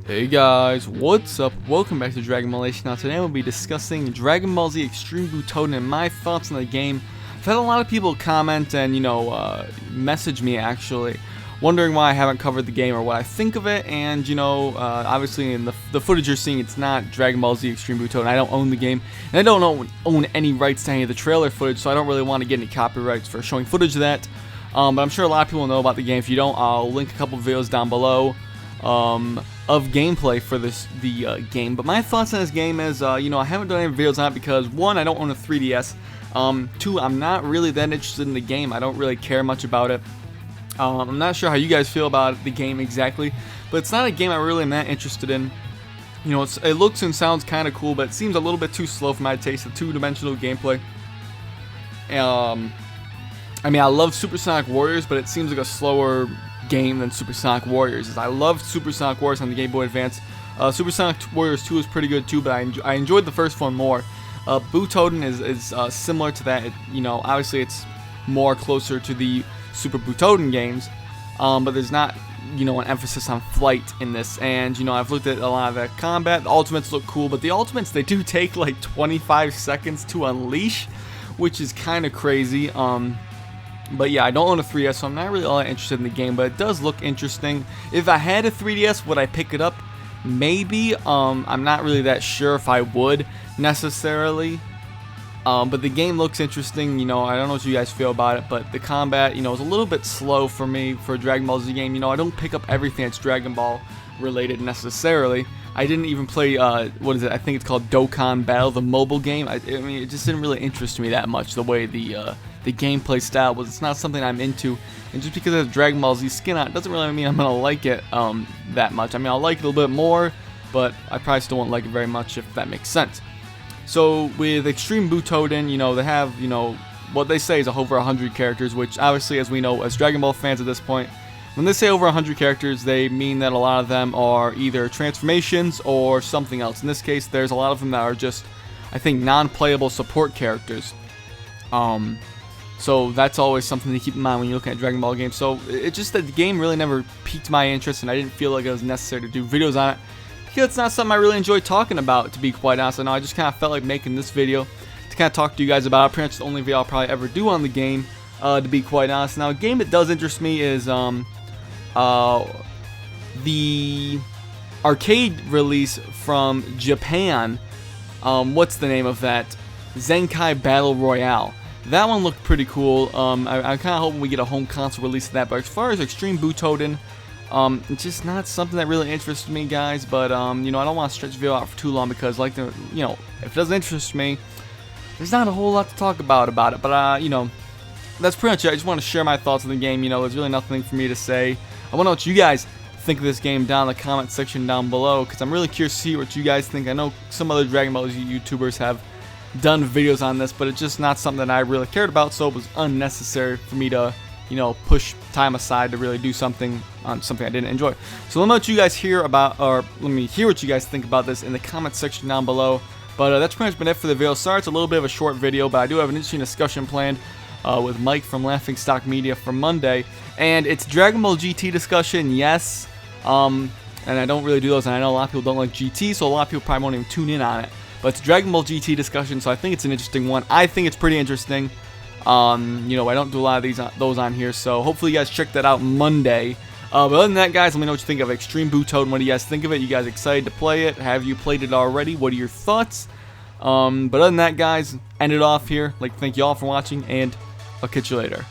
Hey guys, what's up? Welcome back to Dragon Ball Nation. Now today we'll be discussing Dragon Ball Z Extreme Butoden and my thoughts on the game. I've had a lot of people comment and message me actually, wondering why I haven't covered the game or what I think of it. And obviously in the footage you're seeing, it's not Dragon Ball Z Extreme Butoden. I don't own the game, and I don't own any rights to any of the trailer footage, so I don't really want to get any copyrights for showing footage of that. But I'm sure a lot of people know about the game. If you don't, I'll link a couple videos down below of gameplay for the game. But my thoughts on this game is, I haven't done any videos on it because, one, I don't own a 3DS. Two, I'm not really that interested in the game. I don't really care much about it. I'm not sure how you guys feel about the game exactly, but it's not a game I really am that interested in. It looks and sounds kind of cool, but it seems a little bit too slow for my taste, the two-dimensional gameplay. I love Supersonic Warriors, but it seems like a slower game than Supersonic Warriors. I love Supersonic Warriors on the Game Boy Advance. Supersonic Warriors 2 is pretty good too, but I enjoyed the first one more. Butoden is similar to that. Obviously it's more closer to the Super Butoden games, but there's not an emphasis on flight in this. And I've looked at a lot of the combat. The ultimates look cool, but the ultimates, they do take like 25 seconds to unleash, which is kind of crazy. But yeah, I don't own a 3DS, so I'm not really all that interested in the game, but it does look interesting. If I had a 3DS, would I pick it up? Maybe. I'm not really that sure if I would necessarily. But the game looks interesting. I don't know what you guys feel about it, but the combat, is a little bit slow for me for a Dragon Ball Z game. I don't pick up everything that's Dragon Ball related necessarily. I didn't even play, what is it? I think it's called Dokkan Battle, the mobile game. It just didn't really interest me that much, the way the gameplay style was. It's not something I'm into, and just because it has Dragon Ball Z skin on it doesn't really mean I'm gonna like it that much. I'll like it a little bit more, but I probably still won't like it very much, if that makes sense. So with Extreme Butoden, they have, what they say is over 100 characters, which obviously, as we know, as Dragon Ball fans at this point, when they say over 100 characters, they mean that a lot of them are either transformations or something else. In this case, there's a lot of them that are just, I think, non-playable support characters. So that's always something to keep in mind when you're looking at Dragon Ball games. So it's just that the game really never piqued my interest, and I didn't feel like it was necessary to do videos on it, because it's not something I really enjoy talking about, to be quite honest. I know I just kind of felt like making this video to kind of talk to you guys about it. Pretty much the only video I'll probably ever do on the game, to be quite honest. Now, a game that does interest me is the arcade release from Japan. What's the name of that? Zenkai Battle Royale. That one looked pretty cool. I'm kind of hoping we get a home console release of that. But as far as Extreme Butoden, it's just not something that really interests me, guys. But I don't want to stretch the video out for too long, because if it doesn't interest me, there's not a whole lot to talk about it. But that's pretty much it. I just want to share my thoughts on the game. There's really nothing for me to say. I want to know what you guys think of this game down in the comment section down below, because I'm really curious to see what you guys think. I know some other Dragon Ball Z YouTubers have done videos on this, but it's just not something that I really cared about, so it was unnecessary for me to push time aside to really do something on something I didn't enjoy. So let me know what you guys hear about, or let me hear what you guys think about this in the comment section down below. But that's pretty much been it for the video. Sorry it's a little bit of a short video, but I do have an interesting discussion planned with Mike from Laughing Stock Media for Monday, and it's Dragon Ball GT discussion, yes, and I don't really do those, and I know a lot of people don't like GT, so a lot of people probably won't even tune in on it. But it's Dragon Ball GT discussion, so I think it's an interesting one. I think it's pretty interesting. I don't do a lot of those on here, so hopefully you guys check that out Monday. But other than that, guys, let me know what you think of Extreme Butoden. What do you guys think of it? You guys excited to play it? Have you played it already? What are your thoughts? But other than that, guys, end it off here. Thank you all for watching, and I'll catch you later.